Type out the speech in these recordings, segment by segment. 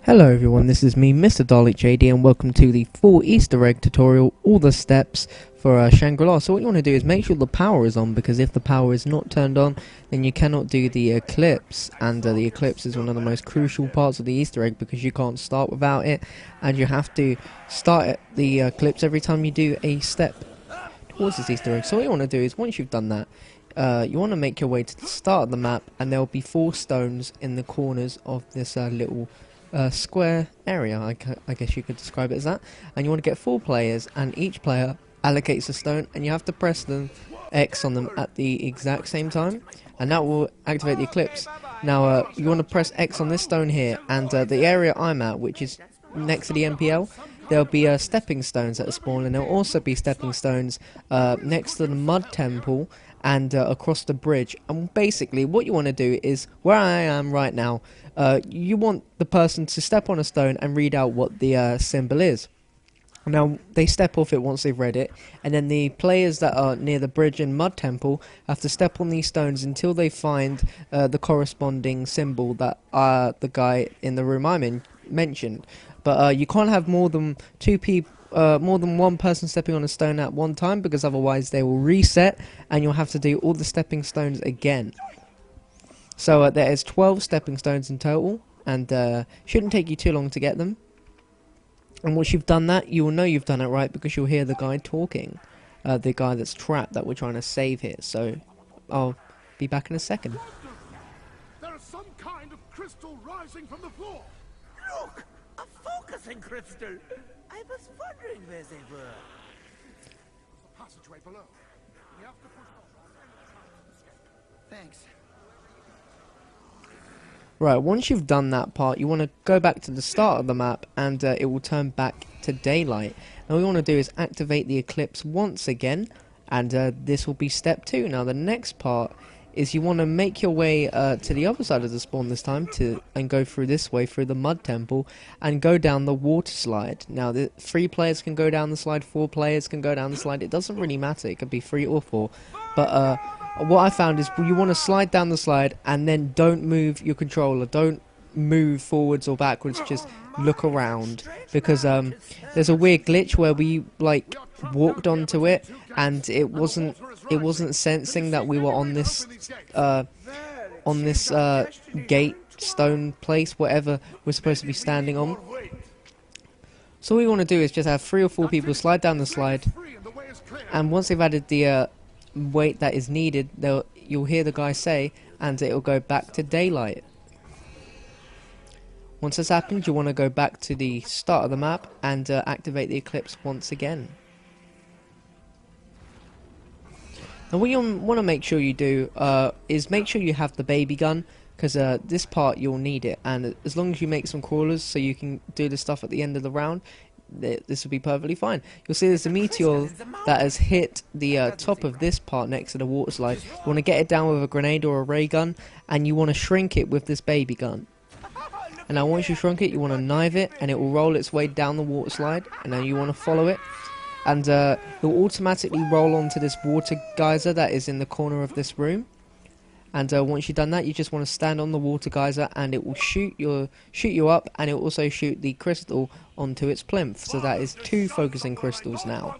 Hello everyone, this is me, Mr. Dalek JD, and welcome to the full Easter egg tutorial, all the steps for Shangri-La. So what you want to do is make sure the power is on, because if the power is not turned on, then you cannot do the eclipse, and the eclipse is one of the most crucial parts of the Easter egg, because you can't start without it, and you have to start the eclipse every time you do a step towards this Easter egg. So what you want to do is, once you've done that, you want to make your way to the start of the map, and there will be 4 stones in the corners of this little square area, I guess you could describe it as that. And you want to get 4 players, and each player allocates a stone, and you have to press the X on them at the exact same time, and that will activate the eclipse. Now you want to press X on this stone here, and the area I'm at, which is next to the MPL, there'll be stepping stones that spawn, and there'll also be stepping stones next to the mud temple and across the bridge. And basically what you want to do is, where I am right now, you want the person to step on a stone and read out what the symbol is. Now they step off it once they've read it, and then the players that are near the bridge and mud temple have to step on these stones until they find the corresponding symbol that the guy in the room I'm in mentioned. But you can't have more than more than one person stepping on a stone at one time, because otherwise they will reset and you'll have to do all the stepping stones again. So there is 12 stepping stones in total, and shouldn't take you too long to get them. And once you've done that, you will know you've done it right, because you'll hear the guy talking, the guy that's trapped that we're trying to save here. So I'll be back in a second. There is some kind of crystal rising from the floor. Look! A focusing crystal! I was wondering where they were. There's a passageway below. We have to push on. Thanks. Right, once you've done that part, you want to go back to the start of the map, and it will turn back to daylight. Now what you want to do is activate the eclipse once again, and this will be step 2. Now the next part is you want to make your way to the other side of the spawn this time, and go through this way, through the mud temple, and go down the water slide. Now 3 players can go down the slide, 4 players can go down the slide, it doesn't really matter, it could be 3 or 4, but what I found is you want to slide down the slide, and then don't move your controller, don't move forwards or backwards, just look around, because there's a weird glitch where we like walked onto it, and it wasn't sensing that we were on this gate, stone place, whatever we're supposed to be standing on. So what we want to do is just have 3 or 4 people slide down the slide, and once they've added the weight that is needed, you'll hear the guy say, and it'll go back to daylight. Once this happens, you want to go back to the start of the map and activate the eclipse once again. And what you want to make sure you do is make sure you have the baby gun, because this part you'll need it, and as long as you make some crawlers so you can do the stuff at the end of the round, this will be perfectly fine. You'll see there's a meteor that has hit the top of this part next to the water slide. You want to get it down with a grenade or a ray gun, and you want to shrink it with this baby gun. And now once you shrunk it, you want to knife it, and it will roll its way down the water slide, and now you want to follow it, and it will automatically roll onto this water geyser that is in the corner of this room. And once you've done that, you just want to stand on the water geyser, and it will shoot you up, and it will also shoot the crystal onto its plinth. So that is 2 focusing crystals now.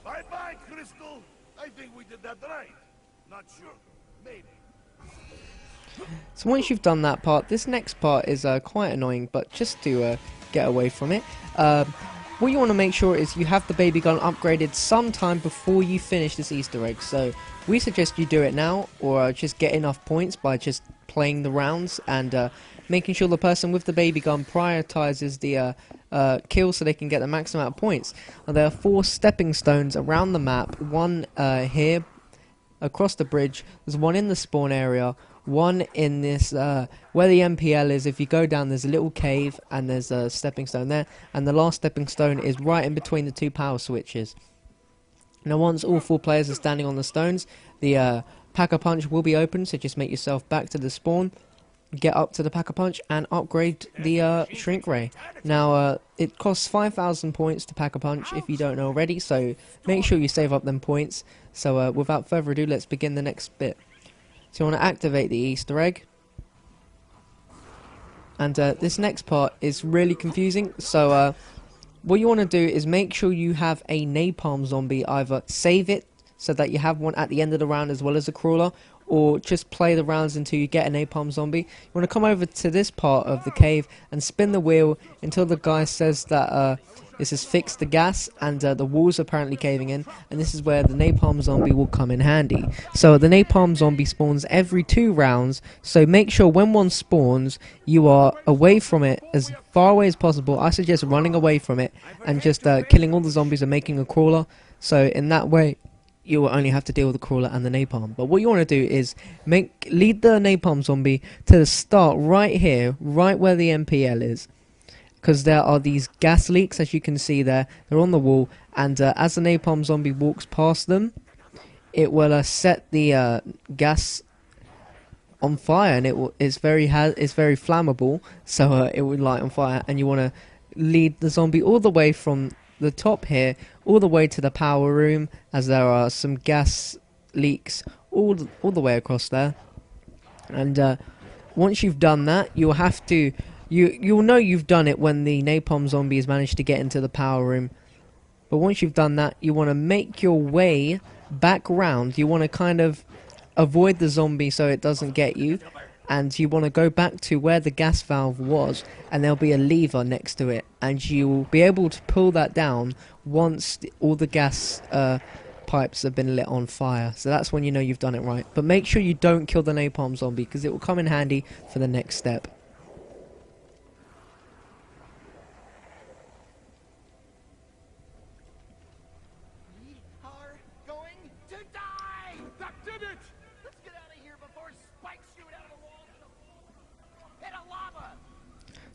Bye bye, crystal. I think we did that right. Not sure. Maybe. So once you've done that part, this next part is quite annoying, but just to get away from it, what you want to make sure is you have the baby gun upgraded sometime before you finish this Easter egg. So we suggest you do it now, or just get enough points by just playing the rounds, and making sure the person with the baby gun prioritizes the kill so they can get the maximum amount of points. Now, there are 4 stepping stones around the map, 1 here across the bridge, there's 1 in the spawn area, 1 in this where the MPL is. If you go down, there's a little cave, and there's a stepping stone there, and the last stepping stone is right in between the 2 power switches. Now once all 4 players are standing on the stones, the pack-a-punch will be open, so just make yourself back to the spawn, get up to the pack-a-punch, and upgrade the shrink ray. Now it costs 5,000 points to pack-a-punch if you don't know already, so make sure you save up them points. So without further ado, let's begin the next bit. So you want to activate the Easter egg. And this next part is really confusing, so what you want to do is make sure you have a napalm zombie. Either save it so that you have one at the end of the round as well as a crawler, or just play the rounds until you get a napalm zombie. You want to come over to this part of the cave and spin the wheel until the guy says that this has fixed the gas, and the walls are apparently caving in, and this is where the napalm zombie will come in handy. So the napalm zombie spawns every 2 rounds, so make sure when one spawns you are away from it as far away as possible. I suggest running away from it and just killing all the zombies and making a crawler, so in that way you will only have to deal with the crawler and the napalm. But what you want to do is lead the napalm zombie to the start right here, right where the MPL is, because there are these gas leaks, as you can see there. They're on the wall, and as the napalm zombie walks past them, it will set the gas on fire, and it's very flammable, so it will light on fire. And you want to lead the zombie all the way from the top here all the way to the power room, as there are some gas leaks all the way across there. And once you've done that, you'll have to you'll know you've done it when the napalm zombie has managed to get into the power room. But once you've done that, you want to make your way back round. You want to kind of avoid the zombie so it doesn't get you, and you want to go back to where the gas valve was, and there'll be a lever next to it, and you'll be able to pull that down once all the gas pipes have been lit on fire. So that's when you know you've done it right. But make sure you don't kill the napalm zombie, because it will come in handy for the next step. We are going to die! That did it! Let's get out of here before spikes shoot out of the walls and a lava!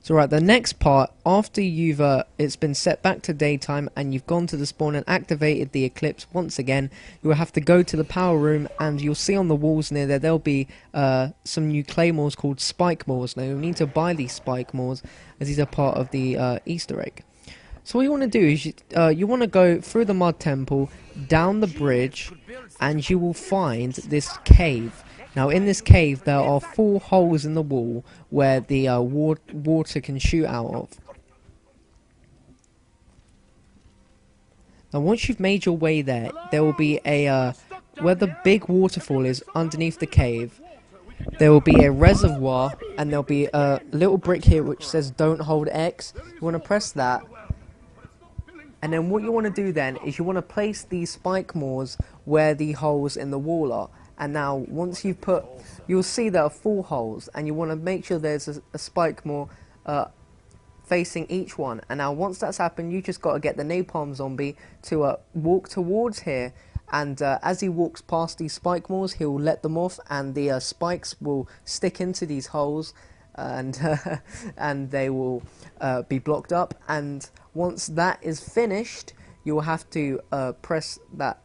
So right, the next part, after you've it's been set back to daytime and you've gone to the spawn and activated the eclipse once again, you'll have to go to the power room, and you'll see on the walls near there there'll be some new claymores called spike mores. Now you'll need to buy these spike mores, as these are part of the Easter egg. So what you want to do is you want to go through the mud temple, down the bridge, and you will find this cave. Now in this cave there are 4 holes in the wall where the water can shoot out of. Now once you've made your way there, there will be a where the big waterfall is underneath the cave, there will be a reservoir, and there'll be a little brick here which says don't hold X. You want to press that, and then what you want to do then is you want to place these spike mores where the holes in the wall are. And now once you've you'll see there are 4 holes, and you want to make sure there's a spike more facing each one. And now once that's happened, you just got to get the napalm zombie to walk towards here, and as he walks past these spike mores, he'll let them off, and the spikes will stick into these holes, and and they will be blocked up. And once that is finished, you will have to press that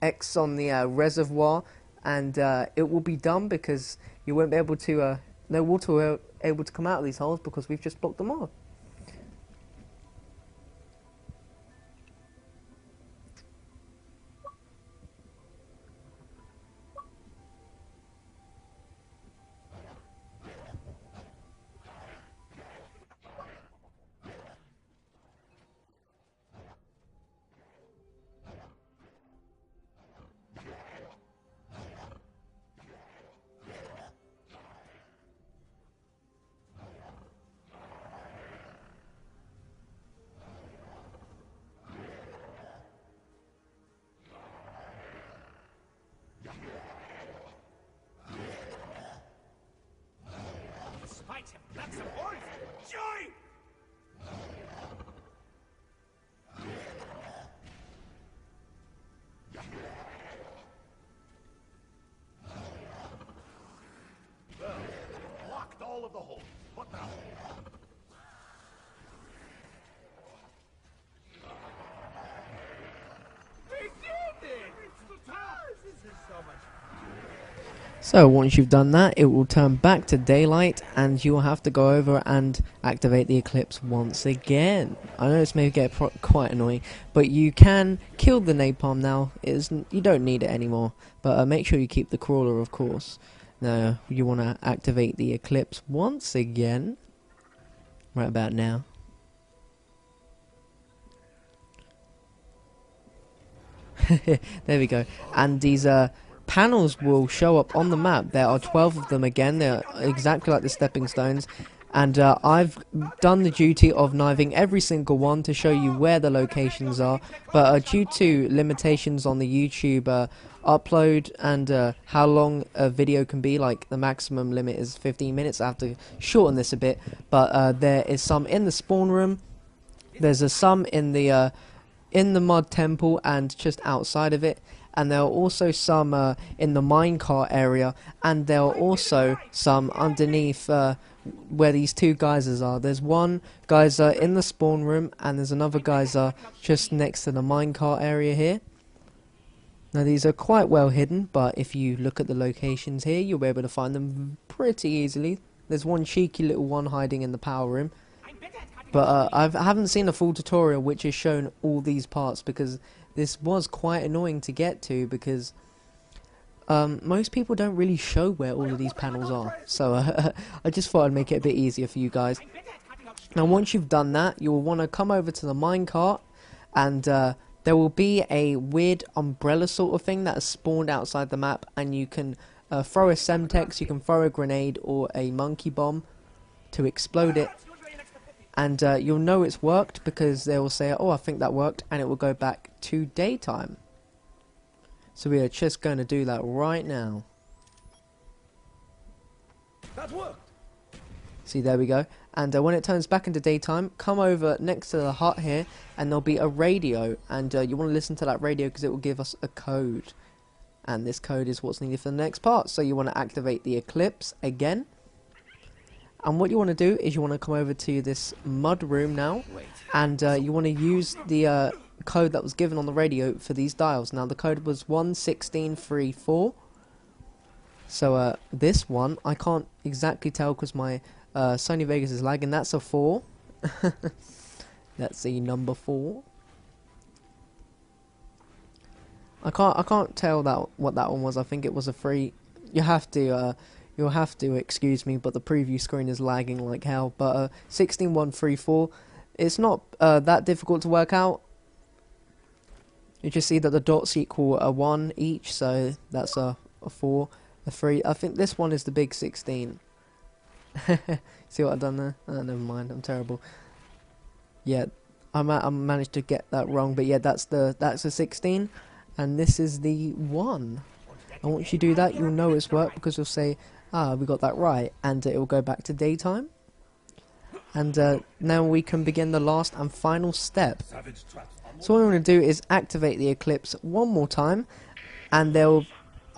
X on the reservoir, and it will be done, because you won't be able to no water will be able to come out of these holes because we've just blocked them off. Spikes have got some horns! Joy! Well, blocked all of the holes. What now? We did it! It's the top! This is so much fun. So once you've done that, it will turn back to daylight and you'll have to go over and activate the eclipse once again. I know this may get quite annoying, but you can kill the napalm now. You don't need it anymore, but make sure you keep the crawler, of course. Now you want to activate the eclipse once again, right about now. There we go. And these panels will show up on the map. There are 12 of them again. They're exactly like the stepping stones. And I've done the duty of knifing every single one to show you where the locations are. But due to limitations on the YouTube upload and how long a video can be, like the maximum limit is 15 minutes, I have to shorten this a bit. But there is some in the spawn room. There's some in the mud temple and just outside of it. And there are also some in the minecart area, and there are also some underneath where these two geysers are. There's one geyser in the spawn room, and there's another geyser just next to the minecart area here. Now these are quite well hidden, but if you look at the locations here, you'll be able to find them pretty easily. There's one cheeky little one hiding in the power room. But I haven't seen a full tutorial which has shown all these parts, because this was quite annoying to get to, because most people don't really show where all of these panels are. So I just thought I'd make it a bit easier for you guys. Now once you've done that, you'll want to come over to the minecart, and there will be a weird umbrella sort of thing that is spawned outside the map, and you can throw a semtex, you can throw a grenade or a monkey bomb to explode it. And you'll know it's worked because they will say, oh, I think that worked, and it will go back to daytime. So we are just going to do that right now. That worked. See, there we go. And when it turns back into daytime, come over next to the hut here, and there'll be a radio. And you want to listen to that radio because it will give us a code. And this code is what's needed for the next part. So you want to activate the eclipse again. And what you want to do is you want to come over to this mud room now, and you want to use the code that was given on the radio for these dials. Now the code was 11634. So this one, I can't exactly tell because my Sony Vegas is lagging. That's a 4. That's the number 4. I can't tell what that one was. I think it was a 3. You'll have to excuse me, but the preview screen is lagging like hell. But 16134, it's not that difficult to work out. You just see that the dots equal a 1 each, so that's a 4, a 3. I think this one is the big 16. See what I've done there? Oh, never mind, I'm terrible. Yeah, I managed to get that wrong, but yeah, that's a 16, and this is the 1. And once you do that, you'll know it's worked, because you'll say, ah, we got that right, and it will go back to daytime. And now we can begin the last and final step. So what I'm going to do is activate the eclipse one more time, and they'll...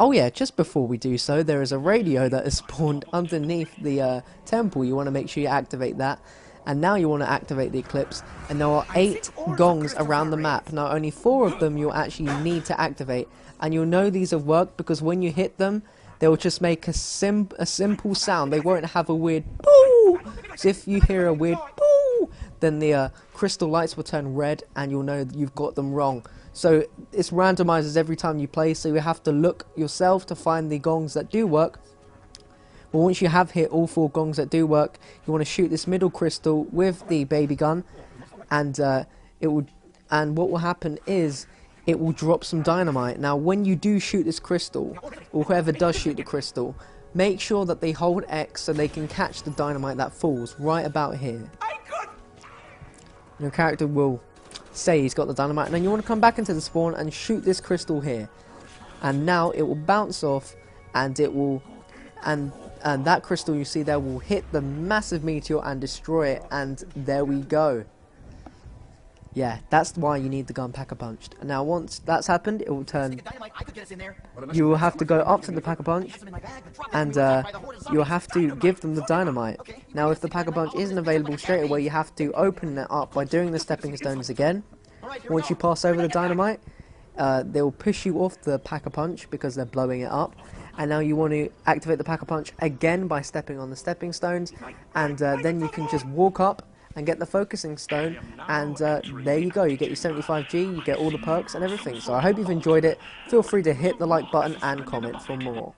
Oh yeah, just before we do so, there is a radio that is spawned underneath the temple. You want to make sure you activate that. And now you want to activate the eclipse, and there are 8 gongs around the map. Now only 4 of them you'll actually need to activate, and you'll know these have worked because when you hit them, they will just make a simple sound. They won't have a weird boo. So if you hear a weird boo, then the crystal lights will turn red, and you'll know that you've got them wrong. So it's randomizes every time you play, so you have to look yourself to find the gongs that do work. But once you have hit all 4 gongs that do work, you want to shoot this middle crystal with the baby gun, and what will happen is it will drop some dynamite. Now when you do shoot this crystal, or whoever does shoot the crystal, make sure that they hold X so they can catch the dynamite that falls right about here. Your character will say he's got the dynamite, and then you want to come back into the spawn and shoot this crystal here. And now it will bounce off, and it will... And that crystal you see there will hit the massive meteor and destroy it, and there we go. Yeah, that's why you need the gun Pack-a-Punch. And now once that's happened, it will turn... You will have to go up to the Pack-a-Punch, and you'll have to give them the dynamite. Now if the Pack-a-Punch isn't available straight away, you have to open it up by doing the stepping stones again. Once you pass over the dynamite, they'll push you off the Pack-a-Punch because they're blowing it up. and now you want to activate the Pack-a-Punch again by stepping on the stepping stones, and then you can just walk up and get the focusing stone, and there you go, you get your 75G, you get all the perks and everything. So I hope you've enjoyed it. Feel free to hit the like button and comment for more.